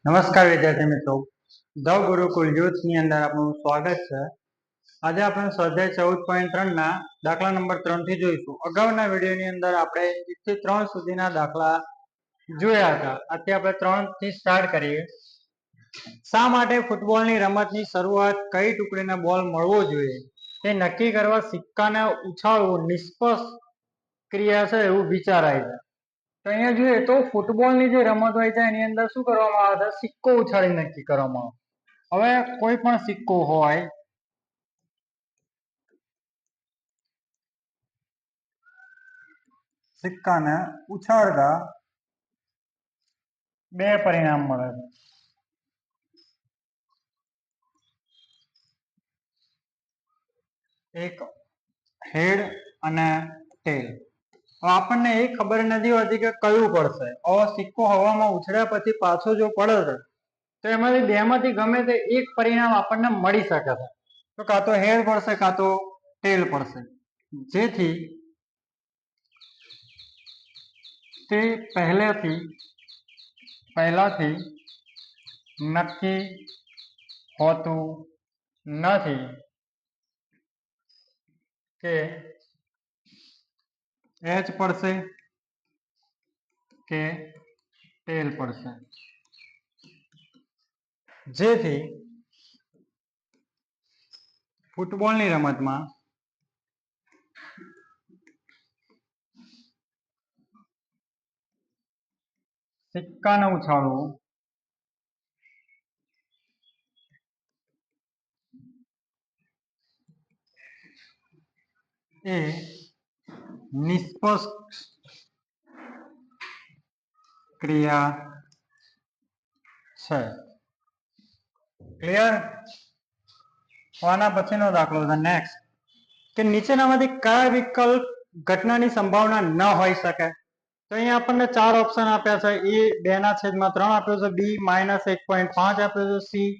નમસ્કાર વિદ્યાર્થી મિત્રો, ધ ગુરુકુલ યુથ ની અંદર આપનું સ્વાગત છે। આજે આપણે સ્વાધ્યાય 14.3 ના દાખલા નંબર 3 થી જોઈશું। અગાઉના વિડીયોની અંદર આપણે 1 થી 3 સુધીના દાખલા જોયા હતા। અત્યારે આપણે 3 થી સ્ટાર્ટ કરીએ। શા માટે ફૂટબોલની રમતની શરૂઆત કઈ ટુકડીને બોલ મળવો જોઈએ તે નક્કી કરવા સિક્કાને ઉછાળવું નિષ્પક્ષ ક્રિયા છે એવું વિચારાય છે। તો અહીંયા જોઈએ તો ફૂટબોલની જે રમત હોય છે એની અંદર શું કરવામાં આવે છે, સિક્કો ઉછાળી નક્કી કરવામાં આવે। હવે કોઈ પણ સિક્કો હોય, સિક્કાને ઉછાળતા બે પરિણામ મળે છે। એક હેડ અને ટેલ। આપણને એ ખબર નથી હોતી કે કયું પડશે। હવે સિક્કો હવામાં ઉછળ્યા પછી પાછો જો પડે છે તો એમાંથી બેમાંથી ગમે તે એક પરિણામ આપણને મળી શકે છે। તો કાં તો હેડ પડશે કાં તો ટેલ પડશે, જેથી તે પહેલાથી નક્કી હોતું નથી કે એચ પડશે કે ટેલ પડશે, જેથી ફૂટબોલની રમતમાં સિક્કાને ઉછાળવું એ નિષ્પક્ષ ક્રિયા છે। ક્લિયર? આના પછીનો દાખલો છે નેક્સ્ટ, કે નીચેનામાંથી કયા વિકલ્પ ઘટનાની સંભાવના ન હોઈ શકે। તો અહીંયા આપણને 4 ઓપ્શન આપ્યા છે। એ 2/3 આપ્યો છે, બી -1.5 આપ્યો છે, સી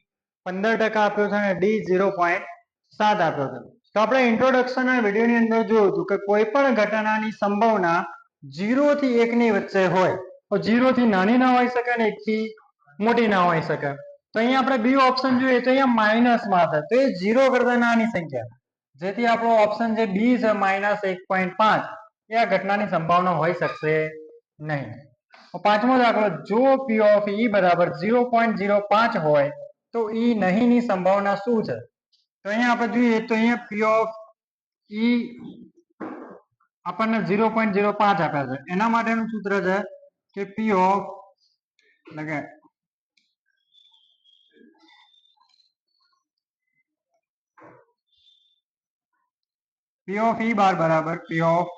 15% આપ્યો છે અને ડી 0.7 આપ્યો છે। તો આપણે ઇન્ટ્રોડક્શન વિડીયોની અંદર જોયું હતું કે કોઈ પણ ઘટનાની સંભાવના 0 થી 1 ની વચ્ચે હોય તો 0 થી નાની ના હોઈ શકે અને 1 થી મોટી ના હોઈ શકે। તો અહીંયા આપણે બી ઓપ્શન જોઈએ તો અહીંયા માઇનસમાં છે, તો એ 0 કરતા નાની સંખ્યા, જેથી આપણો ઓપ્શન જે બી છે -1.5 એ આ ઘટનાની સંભાવના હોઈ શકશે નહીં। પાંચમો દાખલો, જો પી ઓફ ઈ બરાબર 0.05 હોય તો ઈ નહીં ની સંભાવના શું છે। તો અહીંયા આપણે જોઈએ તો અહીંયા પી ઓફ ઈ આપણને 0.05 આપ્યા છે। એના માટેનું સૂત્ર છે કે પી ઓફ એટલે પી ઓફ ઈ બાર બરાબર પી ઓફ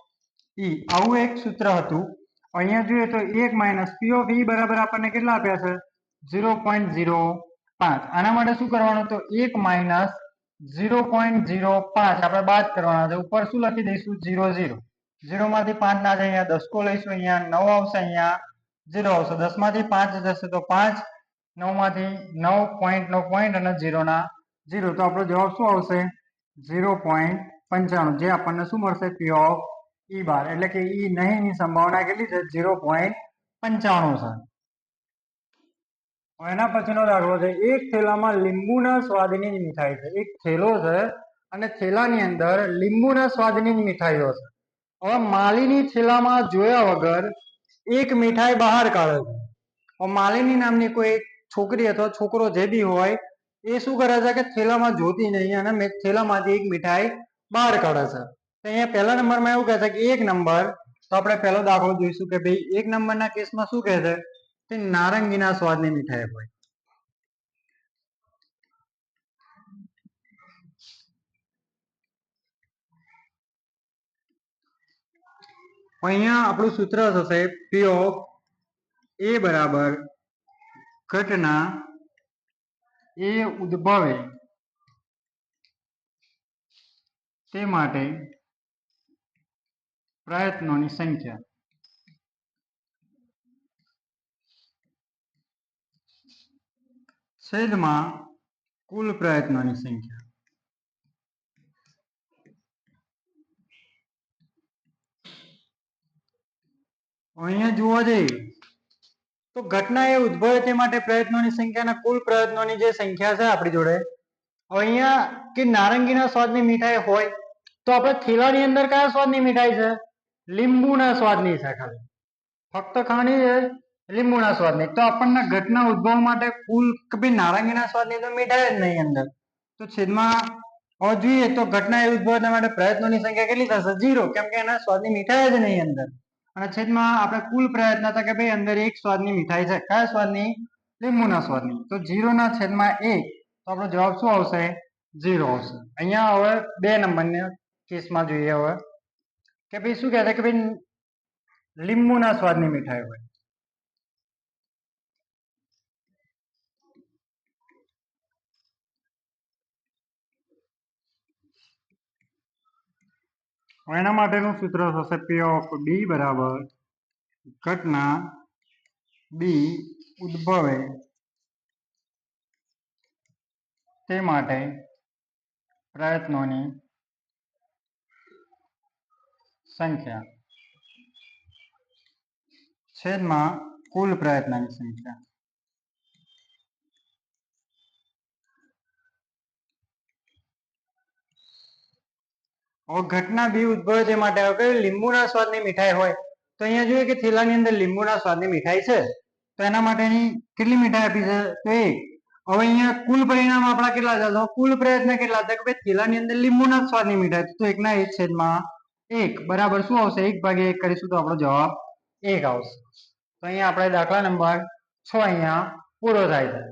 ઈ, આવું એક સૂત્ર હતું। અહીંયા જોઈએ તો 1 માઇનસ પી ઓફ ઈ બરાબર આપણને કેટલા આપ્યા છે 0.05। આના માટે શું કરવાનું, તો 1 માઇનસ 0.05 આપણે બાદ કરવાના છે। ઉપર શું લખી દઈશું 0 0, 0 માંથી 5 ના જાય અહીંયા દસકો લઈશું, અહીંયા 9 આવશે, અહીંયા 0 આવશે, 10 માંથી 5 જશે તો 5, 9 માંથી 9 પોઈન્ટ નો પોઈન્ટ અને 0 ના 0, તો આપણો જવાબ શું આવશે 0.95, જે આપણને શું મળશે પી ઓફ ઈ બાર, એટલે કે ઈ નહીં ની સંભાવના કેટલી છે 0.95 છે। એના પછીનો દાખલો છે, એક થેલામાં લીંબુના સ્વાદની મીઠાઈ છે। એક થેલો છે અને થેલાની અંદર લીંબુના સ્વાદની મીઠાઈઓ છે। હવે માલિની થેલામાં જોયા વગર એક મીઠાઈ બહાર કાઢે છે। માલિની નામની કોઈ છોકરી અથવા છોકરો જે બી હોય એ શું કરે છે કે થેલામાં જોતી નહીં અને થેલામાંથી એક મીઠાઈ બહાર કાઢે છે। તો અહીંયા પહેલા નંબરમાં એવું કહે છે કે 1 નંબર, તો આપણે પહેલો દાખલો જોઈશું કે ભાઈ 1 નંબરના કેસમાં શું કહે છે કે નારંગીના સ્વાદની મીઠાઈ હોય। અહીંયા આપણું સૂત્ર થશે પી ઓફ એ બરાબર ઘટના એ ઉદ્ભવે તે માટે પ્રયત્નોની સંખ્યા છેદમાં કુલ પ્રયત્નોની સંખ્યા। અહીંયા જોવા જઈએ તો ઘટના એ ઉદ્ભવે તે માટે પ્રયત્નોની સંખ્યાના કુલ પ્રયત્નોની જે સંખ્યા છે આપણી જોડે, હવે અહીંયા કે નારંગીના સ્વાદની મીઠાઈ હોય તો આપણે થેલાની અંદર કયા સ્વાદની મીઠાઈ છે? લીંબુના સ્વાદની છે. ખાલી ફક્ત ખાણી છે લીંબુના સ્વાદની. તો આપણને ઘટના ઉદ્ભવ માટે કુલ કે ભાઈ નારંગીના સ્વાદની તો મીઠાઈ જ નહીં અંદર, તો છેદમાં હવે જોઈએ તો ઘટના એ ઉદ્ભવ માટે પ્રયત્નોની સંખ્યા કેટલી થશે? 0, કેમ કે એના સ્વાદની મીઠાઈ જ નહીં અંદર. અને છેદમાં આપણે કુલ પ્રયત્ન હતા કે ભાઈ અંદર એક સ્વાદની મીઠાઈ છે. કયા સ્વાદની? લીંબુના સ્વાદની. તો 0 ના છેદમાં 1, તો આપણો જવાબ શું આવશે? 0 આવશે. અહીંયા હવે 2 નંબરના કેસમાં જોઈએ હવે કે ભાઈ શું કહેતા કે ભાઈ લીંબુના સ્વાદની મીઠાઈ હોય. એના માટેનું સૂત્ર થશે P ઓફ D બરાબર ઘટના બી ઉદ્ભવે તે માટે પ્રયત્નોની સંખ્યા છેદમાં કુલ પ્રયત્નોની સંખ્યા. હવે ઘટના બી ઉદ્ભવે તે માટે હવે લીંબુના સ્વાદની મીઠાઈ હોય તો અહીંયા જોઈએ કે થેલાની અંદર લીંબુના સ્વાદની મીઠાઈ છે, તો એના માટેની કેટલી મીઠાઈ આપી છે? તો 1. હવે અહીંયા કુલ પરિણામ આપણા કેટલા છે? કુલ પ્રયત્ન કેટલા હતા? કે ભાઈ થેલાની અંદર લીંબુના સ્વાદની મીઠાઈ, તો 1 ના 1 છેદમાં 1 બરાબર શું આવશે? 1/1 કરીશું તો આપણો જવાબ 1 આવશે. તો અહીંયા આપણે દાખલા નંબર 6 અહીંયા પૂરો થાય છે.